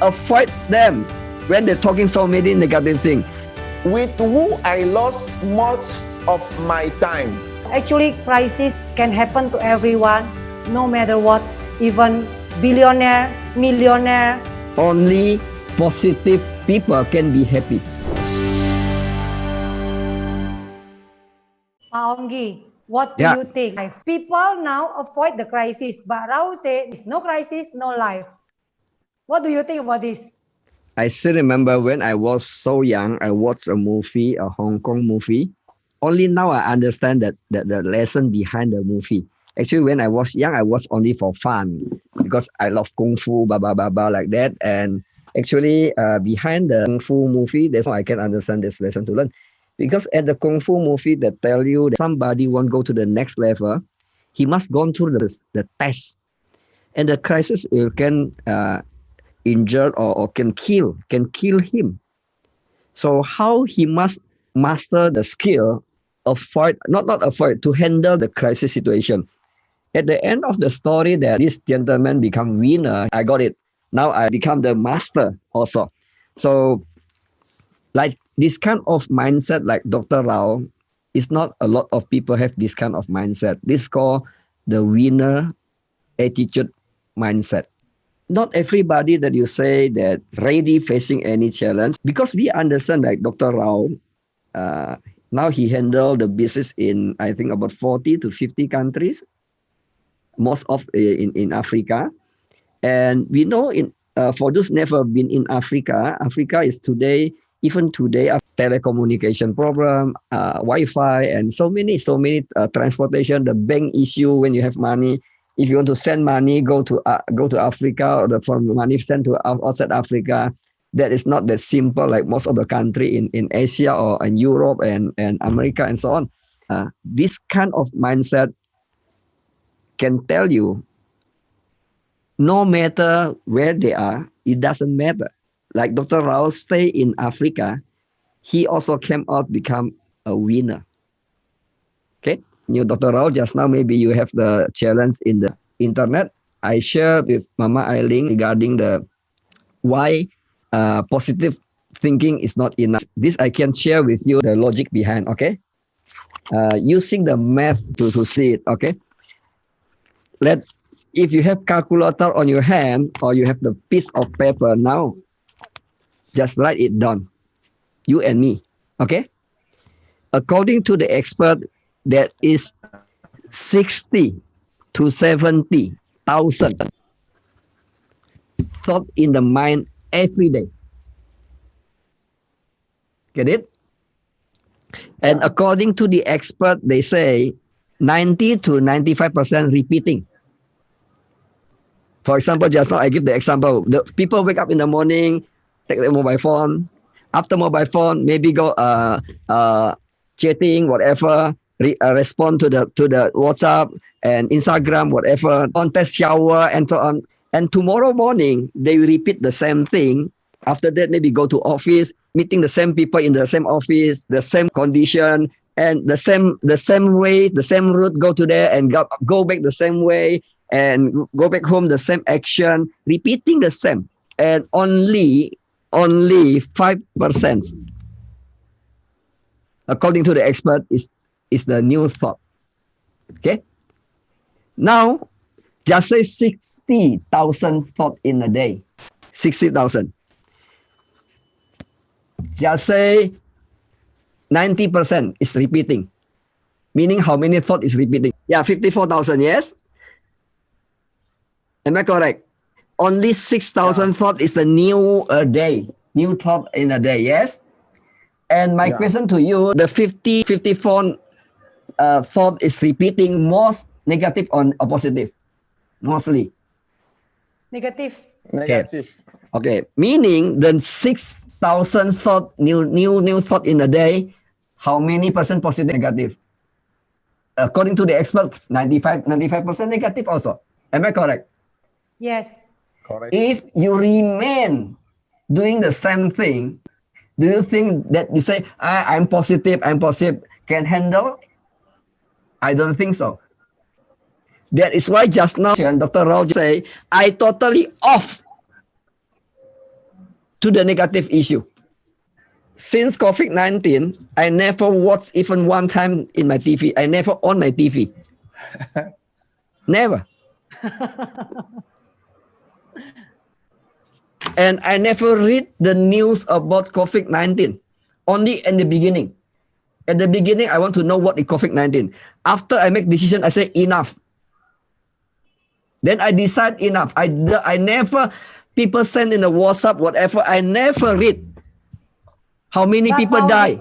avoid them when they're talking so many negative things. With who I lost most of my time. Actually, crisis can happen to everyone, no matter what, even billionaire, millionaire. Only positive people can be happy. Onggy, what do you think? People now avoid the crisis, but Rao say it's no crisis, no life. What do you think about this? I still remember when I was so young, I watched a movie, a Hong Kong movie. Only now I understand that the lesson behind the movie. Actually, when I was young, I watched only for fun because I love Kung Fu, like that. And actually, behind the Kung Fu movie, that's how I can understand this lesson to learn. Because at the Kung Fu movie, they tell you that somebody won't go to the next level, he must go through the test. And the crisis can injure or can kill him. So how he must master the skill, to handle the crisis situation. At the end of the story, that this gentleman become winner. I got it. Now I become the master also. So like this kind of mindset, like Dr. Rao, is not a lot of people have this kind of mindset. This is called the winner attitude mindset. Not everybody that you say that ready facing any challenge, because we understand like Dr. Rao, now he handled the business in, I think, about 40 to 50 countries, most of in Africa. And we know for those never been in Africa, Africa is today, even today, a telecommunication problem, Wi-Fi, and so many transportation, the bank issue when you have money. If you want to send money, go to Africa, or from money sent to outside Africa, that is not that simple like most of the country in Asia or in Europe and America and so on. This kind of mindset can tell you, no matter where they are, it doesn't matter. Like Dr. Rao stay in Africa, he also came out become a winner. Okay. Dr. Rao, just now maybe you have the challenge in the internet. I shared with Mama Aileen regarding the why positive thinking is not enough. This I can share with you the logic behind. Okay, using the math to see it. Okay, if you have calculator on your hand or you have the piece of paper now, just write it down. You and me. Okay. According to the expert, there is 60 to 70,000 thought in the mind every day. Get it? And according to the expert, they say 90 to 95% repeating. For example, just now I give the example. The people wake up in the morning, take their mobile phone. After mobile phone, maybe go chatting, whatever. Respond to the WhatsApp and Instagram, whatever. On test shower and so on. And tomorrow morning they repeat the same thing. After that, maybe go to office, meeting the same people in the same office, the same condition, and the same way, the same route. Go to there and go back the same way, and go back home the same action, repeating the same. And only 5%, according to the expert, is the new thought. Okay. Now, just say 60,000 thoughts in a day. 60,000. Just say 90% is repeating. Meaning how many thoughts is repeating? Yeah, 54,000, yes? Am I correct? Only 6,000 thought is the new new thought in a day, yes? And my question to you, the 54 thought is repeating most negative or positive? Mostly. Negative. Okay. Meaning the 6,000 thought, new thought in a day, how many percent positive, negative? According to the experts, 95% negative also. Am I correct? Yes. Correct. If you remain doing the same thing, do you think that you say, I'm positive, can handle? I don't think so. That is why just now Dr. Rao say, I totally off to the negative issue. Since COVID-19, I never watched even one time in my TV. I never on my TV. Never. And I never read the news about COVID-19. Only in the beginning. At the beginning, I want to know what is COVID-19. After I make decision, I say enough. Then I decide enough. I never, people send in the WhatsApp, whatever, I never read how many people die.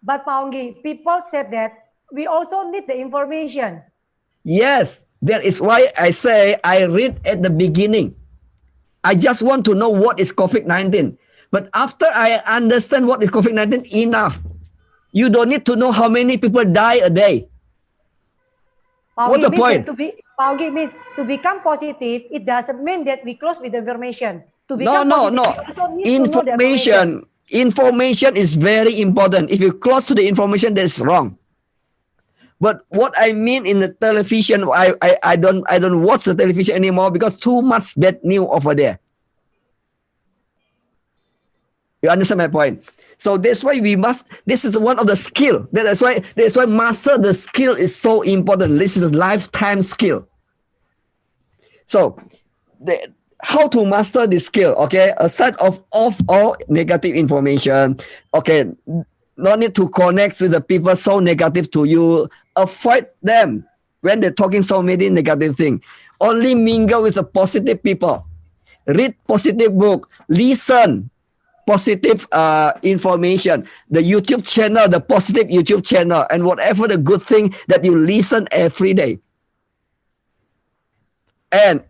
But Onggy, people said that we also need the information. Yes, that is why I say I read at the beginning. I just want to know what is COVID-19. But after I understand what is COVID-19, enough. You don't need to know how many people die a day. What's the point? Onggy means to become positive, it doesn't mean that we close with the information. To No. become positive, we also need to know the information. Information is very important. If you close to the information, that's wrong. But what I mean in the television, I don't watch the television anymore because too much bad news over there. You understand my point? So that's why we must. This is one of the skill. That's why master the skill is so important. This is a lifetime skill. So how to master this skill? Okay, aside of off all negative information. Okay, no need to connect with the people so negative to you. Avoid them when they're talking so many negative things. Only mingle with the positive people. Read positive book. Listen positive information. The YouTube channel, the positive YouTube channel, and whatever the good thing that you listen every day. And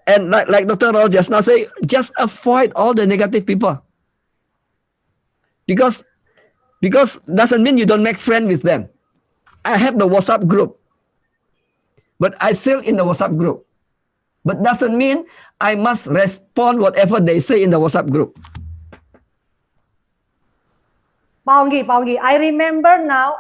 like Dr. Rao just now say, just avoid all the negative people. Because doesn't mean you don't make friends with them. I have the WhatsApp group, but I still in the WhatsApp group. But doesn't mean I must respond whatever they say in the WhatsApp group. Onggy, I remember now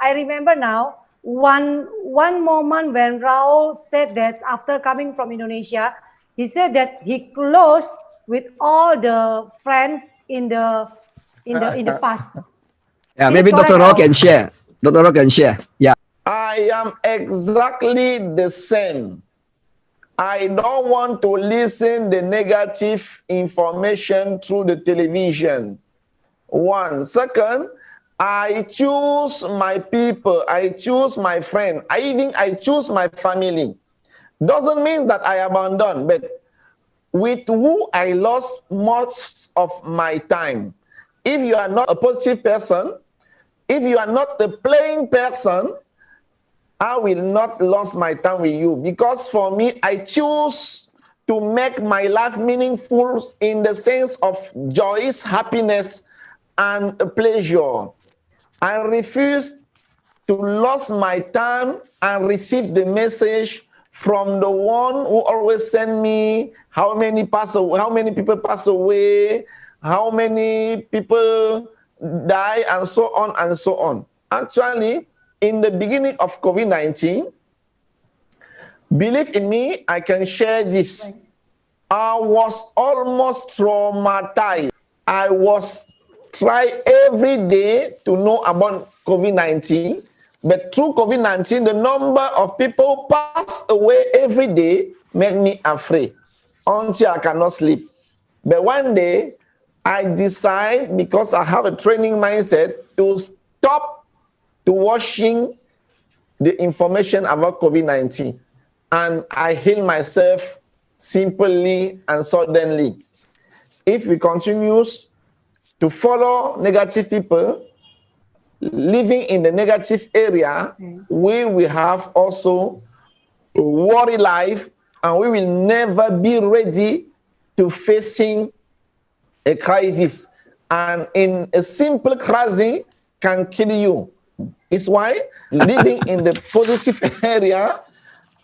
one moment when Raul said that after coming from Indonesia, he said that he close with all the friends in the past. Yeah, maybe Dr. Rao can share. Dr. Rao can share. Yeah. I am exactly the same. I don't want to listen the negative information through the television. One. Second, I choose my people. I choose my friend. I choose my family. Doesn't mean that I abandon, but with who I lost most of my time. If you are not a positive person, if you are not a playing person, I will not lose my time with you. Because for me, I choose to make my life meaningful in the sense of joy, happiness, and pleasure. I refuse to lose my time and receive the message from the one who always send me how many people pass away, how many people die, and so on and so on. Actually, in the beginning of COVID-19, believe in me, I can share this. I was almost traumatized. I was trying every day to know about COVID-19, but through COVID-19, the number of people pass away every day make me afraid until I cannot sleep. But one day, I decide, because I have a training mindset, to stop to watching the information about COVID-19. And I heal myself simply and suddenly. If we continue to follow negative people, living in the negative area, we will have also a worry life, and we will never be ready to facing a crisis. And in a simple crisis can kill you. It's why living in the positive area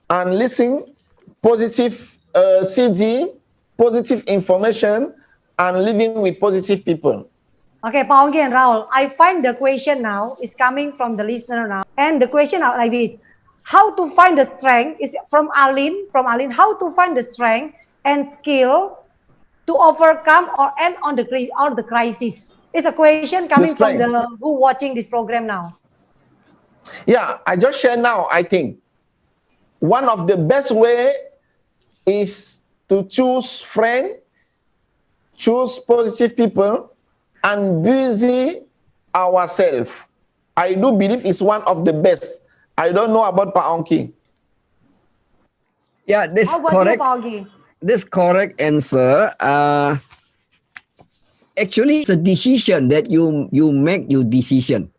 and listening positive CD, positive information, and living with positive people. Okay, Onggy and Raul, I find the question now is coming from the listener now. And the question are like this: how to find the strength is from Alin. How to find the strength and skill to overcome or end on the crisis? It's a question coming That's from right. the who watching this program now. Yeah, I just share now. I think one of the best way is to choose friend, choose positive people, and busy ourselves. I do believe it's one of the best. I don't know about Pak Ongky. Yeah, this How about you, correct. Paugi? This correct answer. Actually, it's a decision that you make your decision.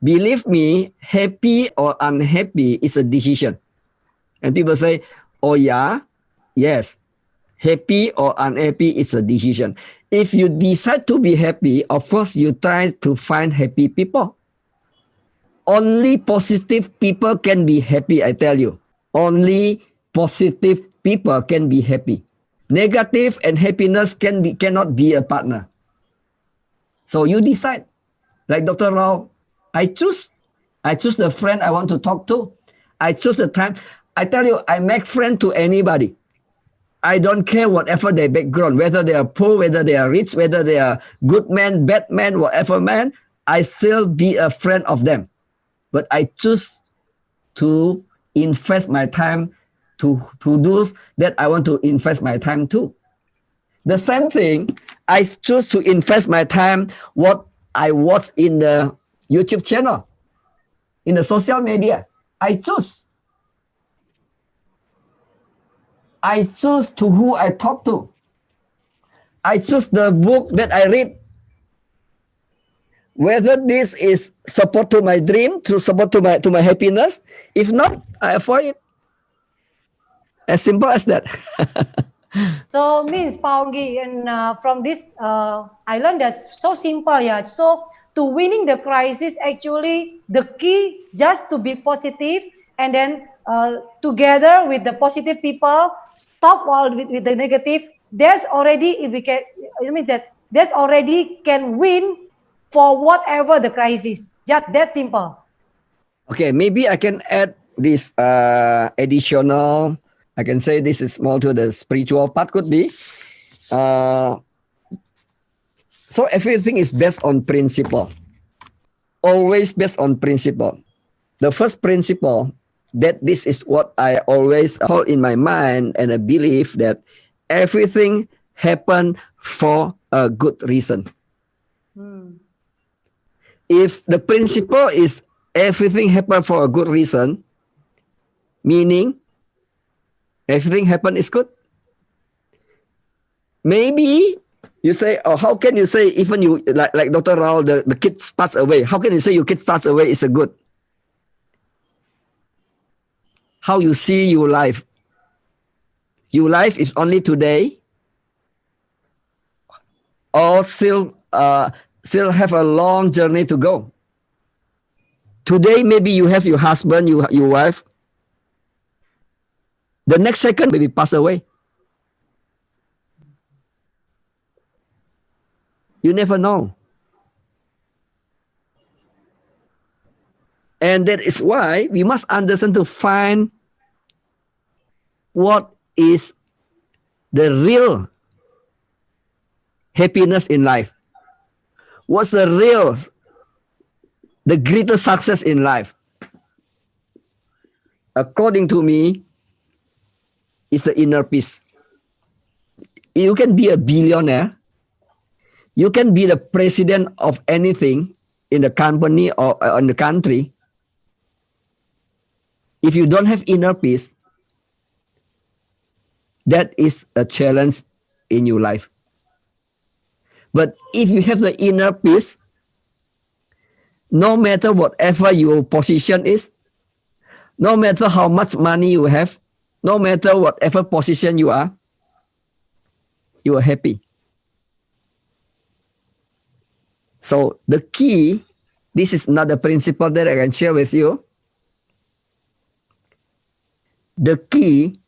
Believe me, happy or unhappy is a decision. And people say, oh yeah, yes, happy or unhappy is a decision. If you decide to be happy, of course, you try to find happy people. Only positive people can be happy, I tell you. Only positive people can be happy. Negative and happiness cannot be a partner. So you decide. Like Dr. Rao, I choose the friend I want to talk to. I choose the time. I tell you, I make friend to anybody. I don't care whatever their background, whether they are poor, whether they are rich, whether they are good man, bad man, whatever man, I still be a friend of them. But I choose to invest my time to those that I want to invest my time to. The same thing, I choose to invest my time what I watch in the YouTube channel, in the social media. I choose. I choose to who I talk to. I choose the book that I read. Whether this is support to my dream, to support to my happiness. If not, I avoid it. As simple as that. So means Paugi, and from this, I learned that's so simple, yeah. So to winning the crisis, actually, the key just to be positive, and then together with the positive people, stop all with the negative. There's already, if we can, I mean that there's already can win for whatever the crisis. Just that simple. Okay, maybe I can add this additional. I can say this is more to the spiritual part. Could be. So everything is based on principle. Always based on principle. The first principle that this is what I always hold in my mind, and I believe that everything happen for a good reason. If the principle is everything happen for a good reason, meaning everything happen is good. Maybe you say, oh, how can you say even you like Dr. Rao, the kid pass away? How can you say your kid pass away is a good? How you see your life? Your life is only today, or still have a long journey to go. Today, maybe you have your husband, your wife. The next second, maybe pass away. You never know. And that is why we must understand to find what is the real happiness in life. What's the greatest success in life? According to me, it's the inner peace. You can be a billionaire. You can be the president of anything in the company or in the country. If you don't have inner peace, that is a challenge in your life. But if you have the inner peace, no matter whatever your position is, no matter how much money you have, no matter whatever position you are happy. So the key, this is another principle that I can share with you. The key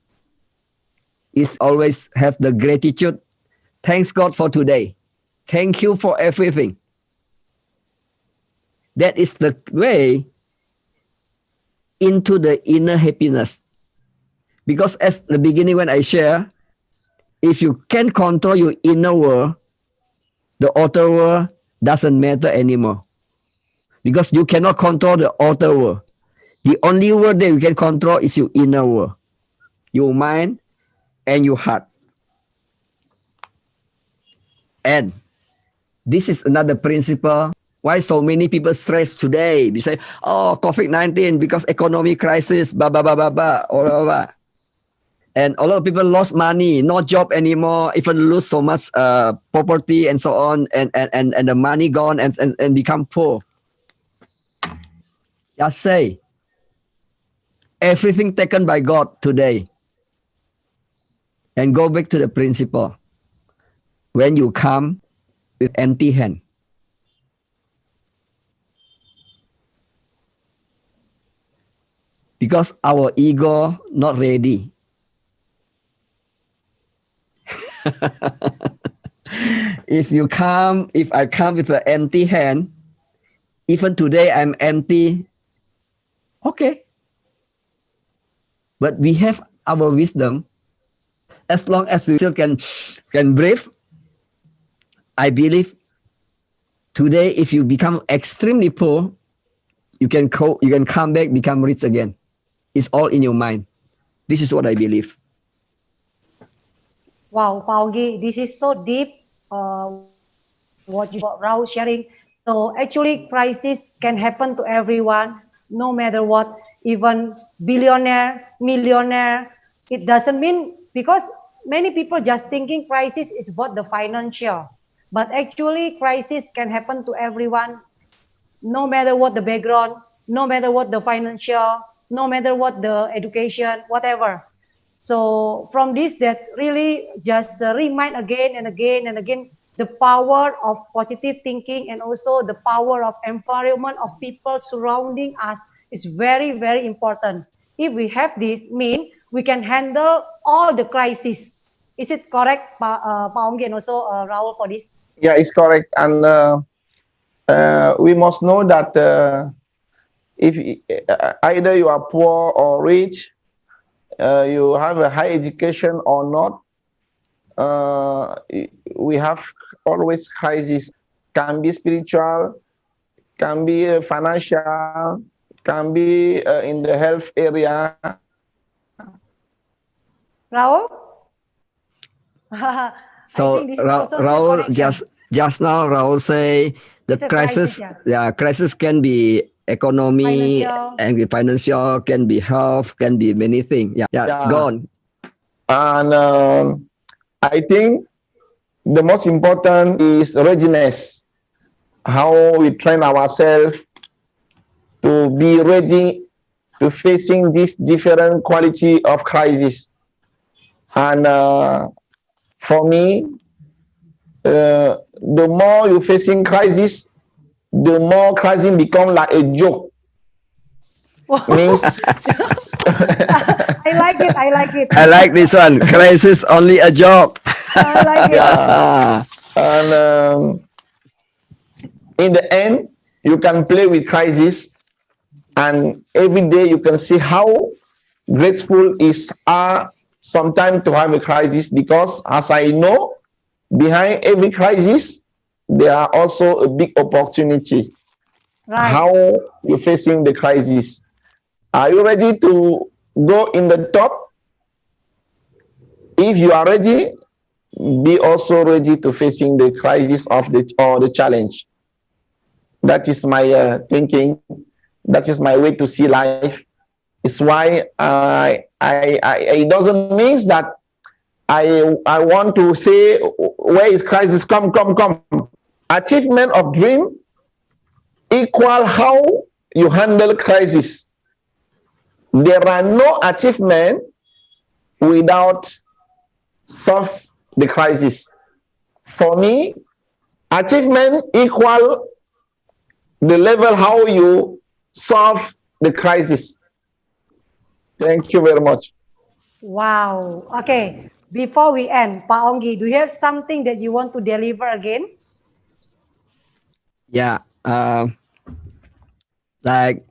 is always have the gratitude. Thanks God for today. Thank you for everything. That is the way into the inner happiness. Because as the beginning when I share, if you can control your inner world, the outer world doesn't matter anymore. Because you cannot control the outer world. The only world that you can control is your inner world, your mind and your heart. And this is another principle why so many people stress today. They say, oh, COVID-19 because economic crisis, blah, blah, blah, blah, blah, blah, blah, blah. And a lot of people lost money, no job anymore, even lose so much property and so on, and the money gone and become poor. Just say, everything taken by God today. And go back to the principle. When you come with empty hand, because our ego not ready. If I come with an empty hand, even today I'm empty, okay. But we have our wisdom. As long as we still can breathe, I believe today if you become extremely poor, you can come back, become rich again. It's all in your mind. This is what I believe. Wow, Onggy, this is so deep. What you Raul sharing. So actually, crisis can happen to everyone, no matter what. Even billionaire, millionaire. It doesn't mean, because many people just thinking crisis is about the financial, but actually crisis can happen to everyone, no matter what the background, no matter what the financial, no matter what the education, whatever. So from this, that really just remind again and again and again the power of positive thinking, and also the power of environment of people surrounding us is very, very important. If we have this, mean we can handle all the crises. Is it correct, Pa Onggy, and also Raul, for this? Yeah, it's correct. And we must know that if either you are poor or rich, you have a high education or not, we have always crisis. Can be spiritual, can be financial, can be in the health area. Raul? So Raul just now Raul say the crisis, crisis can be economy, financial. And financial, can be health, can be many things. Yeah. Go on. And I think the most important is readiness. How we train ourselves to be ready to facing this different quality of crisis. And for me, the more you're facing crisis, the more crisis become like a joke. Means I like it. I like this one. Crisis only a joke. I like it. Yeah. And in the end, you can play with crisis, and every day you can see how grateful is sometimes to have a crisis, because as I know, behind every crisis, there are also a big opportunity. Right. How you're facing the crisis. Are you ready to go in the top? If you are ready, be also ready to facing the crisis of the challenge. That is my thinking. That is my way to see life. It's why it doesn't mean that I want to say where is crisis, come. Achievement of dream equal how you handle crisis. There are no achievement without solve the crisis. For me, achievement equal the level how you solve the crisis. Thank you very much. Wow. Okay. Before we end, Pa Onggy, do you have something that you want to deliver again? Yeah. Like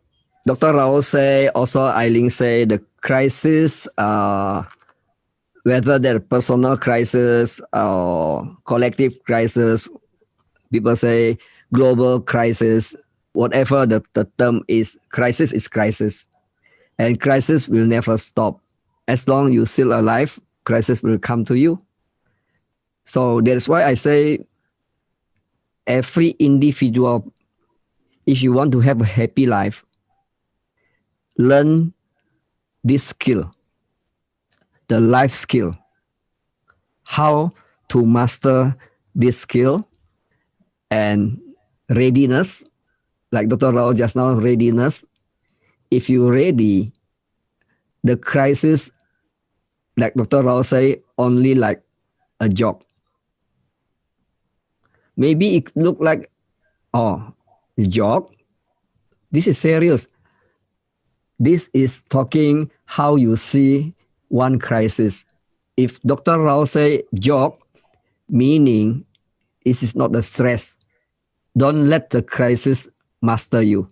Dr. Raul say, also Eileen say, the crisis whether they're personal crisis or collective crisis, people say global crisis, whatever the term is crisis. And crisis will never stop. As long you're still alive, crisis will come to you. So that's why I say every individual, if you want to have a happy life, learn this skill, the life skill, how to master this skill and readiness, like Dr. Rao just now, readiness. If you're ready, the crisis, like Dr. Rao say, only like a joke. Maybe it look like, oh, a joke. This is serious. This is talking how you see one crisis. If Dr. Rao say joke, meaning it is not the stress. Don't let the crisis master you,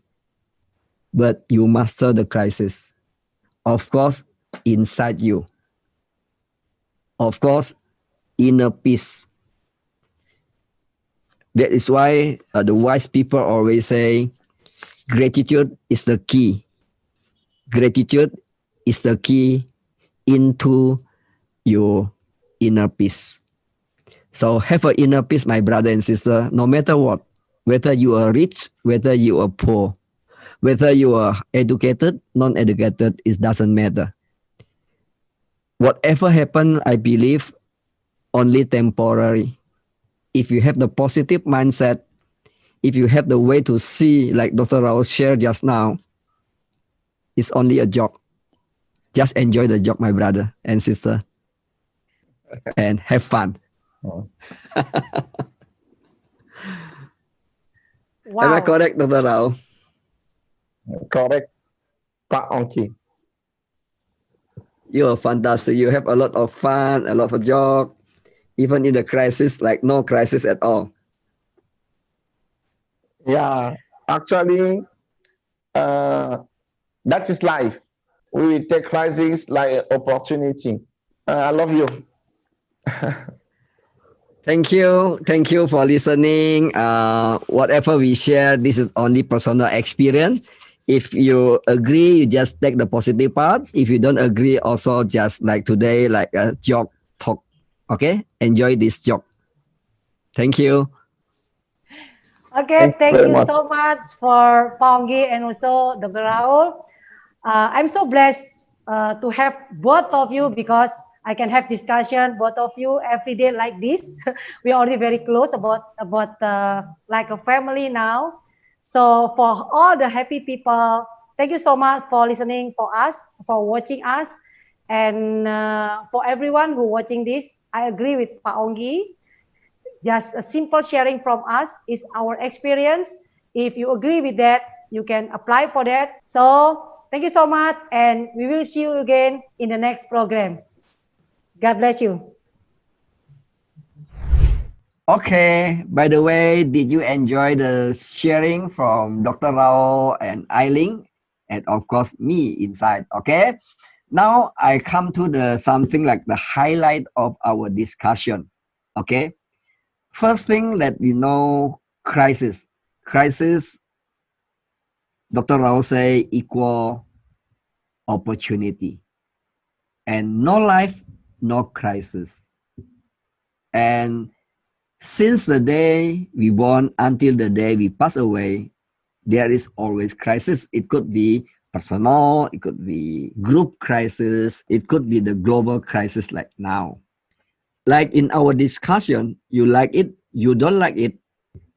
but you master the crisis. Of course, inside you. Of course, inner peace. That is why the wise people always say, gratitude is the key. Gratitude is the key into your inner peace. So have an inner peace, my brother and sister, no matter what. Whether you are rich, whether you are poor, whether you are educated, non-educated, it doesn't matter. Whatever happens, I believe, only temporary. If you have the positive mindset, if you have the way to see, like Dr. Rao shared just now, it's only a joke. Just enjoy the joke, my brother and sister, and have fun. Oh. Wow. Am I correct, Dr. Rao? Correct, Pak Onggy. You are fantastic. You have a lot of fun, a lot of joke, even in the crisis, like no crisis at all. Yeah, actually, that is life. We take crisis like an opportunity. I love you. Thank you. Thank you for listening. Whatever we share, this is only personal experience. If you agree, you just take the positive part. If you don't agree, also just like today, like a joke talk. Okay? Enjoy this joke. Thank you. Okay, Thanks thank very you much. so much for Onggy and also Dr. Raul. I'm so blessed to have both of you because I can have discussion both of you every day like this. We are already very close about like a family now. So for all the happy people, thank you so much for listening for us, for watching us, and for everyone who watching this. I agree with Pak Onggy. Just a simple sharing from us is our experience. If you agree with that, you can apply for that. So thank you so much, and we will see you again in the next program. God bless you. Okay. By the way, did you enjoy the sharing from Dr. Rao and Eiling? And of course, me inside. Okay. Now I come to the something like the highlight of our discussion. Okay. First thing that we know, crisis. Crisis, Dr. Rao say equal opportunity. And no life, no crisis. And since the day we born until the day we pass away, there is always crisis. It could be personal, it could be group crisis, it could be the global crisis like now. Like in our discussion, you like it, you don't like it,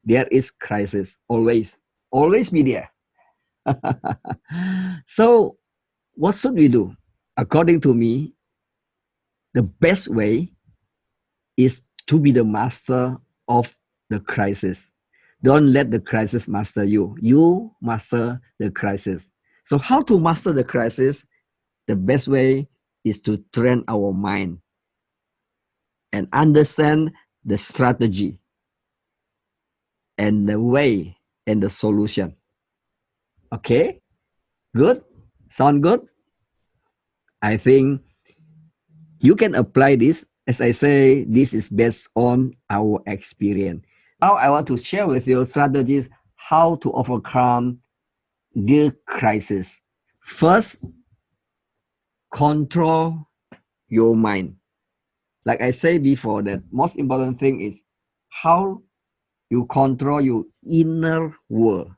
there is crisis, always be there. So what should we do? According to me, the best way is to be the master of the crisis. Don't let the crisis master you. You master the crisis. So how to master the crisis? The best way is to train our mind and understand the strategy and the way and the solution. Okay? Good? Sound good? I think You can apply this. As I say, this is based on our experience. Now I want to share with you strategies how to overcome the crisis. First, control your mind. Like I said before, that most important thing is how you control your inner world.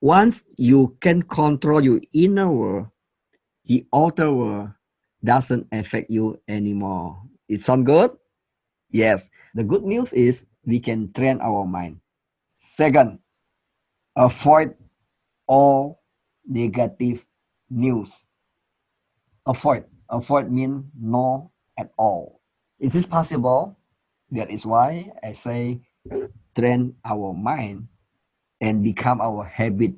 Once you can control your inner world, the outer world doesn't affect you anymore. It sound good? Yes. The good news is we can train our mind. Second, avoid all negative news. Avoid. Avoid means no at all. Is this possible? That is why I say train our mind and become our habit.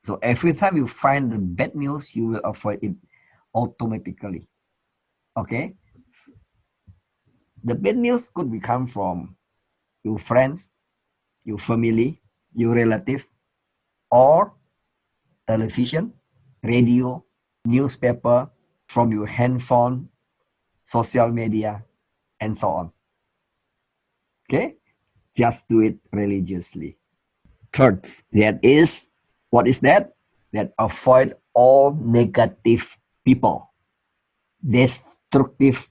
So every time you find the bad news, you will avoid it automatically. Okay? The bad news could become from your friends, your family, your relative, or television, radio, newspaper, from your handphone, social media, and so on. Okay? Just do it religiously. Third, that is, what is that? That avoid all negative people, destructive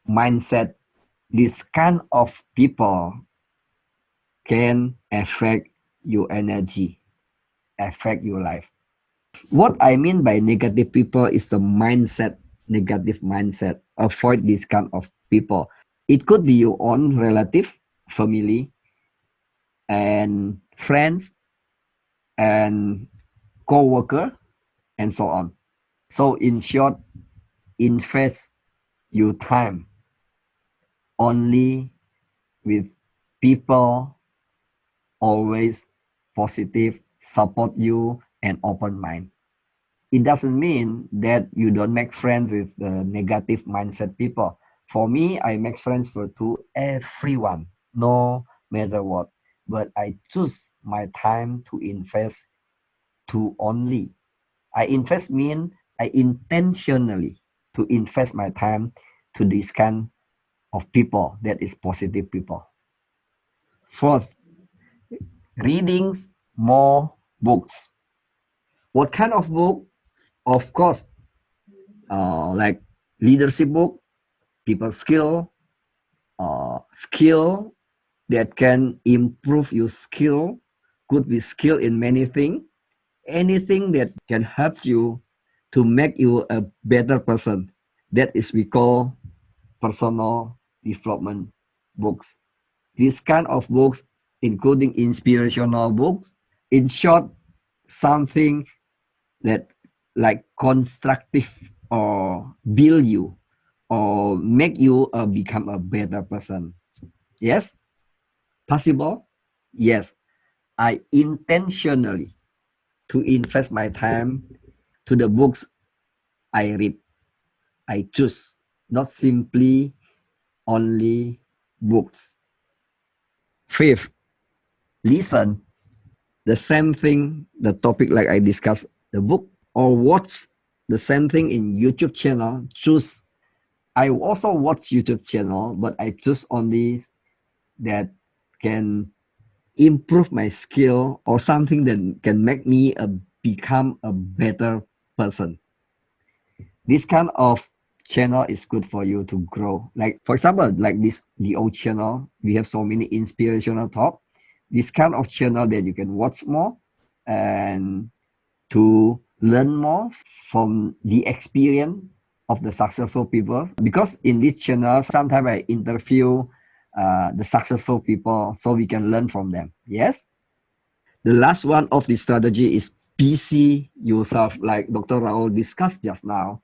mindset. This kind of people can affect your energy, affect your life. What I mean by negative people is the mindset, negative mindset. Avoid this kind of people. It could be your own relative, family, and friends, and co-worker, and so on. So in short, invest your time only with people always positive, support you, and open mind. It doesn't mean that you don't make friends with the negative mindset people. For me, I make friends to everyone, no matter what. But I choose my time to invest to only. I invest mean I intentionally to invest my time to this kind of people that is positive people. Fourth, reading more books. What kind of book? Of course, like leadership book, people skill that can improve your skill, could be skill in many things, anything that can help you to make you a better person. That is we call personal development books. This kind of books, including inspirational books, in short, something that like constructive or build you or make you become a better person. Yes, possible. Yes, I intentionally to invest my time to the books I read. I choose not simply only books. Fifth, listen the same thing, the topic like I discussed, the book, or watch the same thing in YouTube channel. Choose. I also watch YouTube channel, but I choose only that can improve my skill or something that can make me become a better person. This kind of channel is good for you to grow. Like for example, like this the old channel, we have so many inspirational talk. This kind of channel that you can watch more and to learn more from the experience of the successful people. Because in this channel, sometimes I interview the successful people so we can learn from them. Yes. The last one of the strategy is busy yourself, like Dr. Raul discussed just now.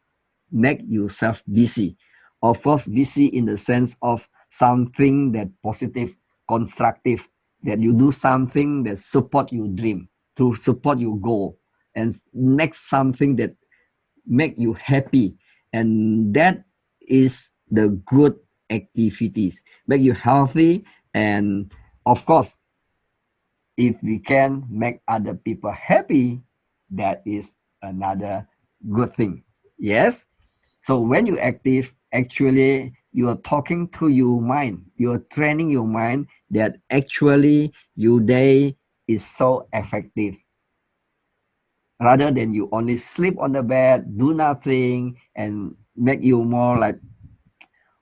Make yourself busy. Of course, busy in the sense of something that positive, constructive, that you do something that support your dream, to support your goal, and next something that make you happy. And that is the good activities, make you healthy. And of course, if we can make other people happy, that is another good thing. Yes. So when you active, actually you are talking to your mind. You are training your mind that actually your day is so effective. Rather than you only sleep on the bed, do nothing, and make you more like,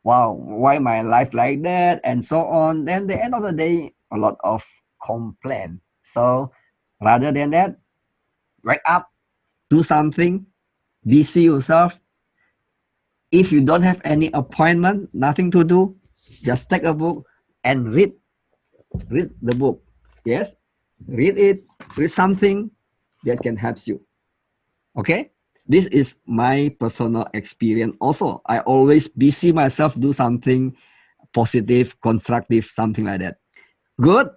wow, why my life like that, and so on. Then the end of the day, a lot of complaint. So rather than that, wake up, do something, busy yourself. If you don't have any appointment, nothing to do, just take a book and read the book. Yes, read it, read something that can help you. Okay, this is my personal experience also. I always busy myself, do something positive, constructive, something like that. Good,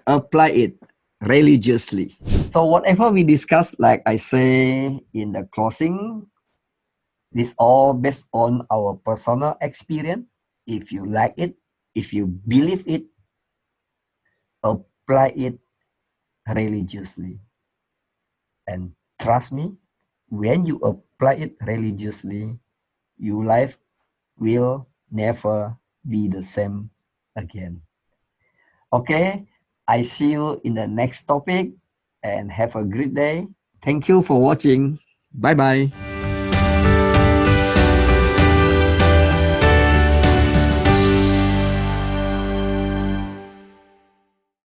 apply it religiously. So whatever we discuss, like I say in the closing, this all based on our personal experience. If you like it, if you believe it, apply it religiously. And trust me, when you apply it religiously, your life will never be the same again. Okay, I see you in the next topic and have a great day. Thank you for watching. Bye bye.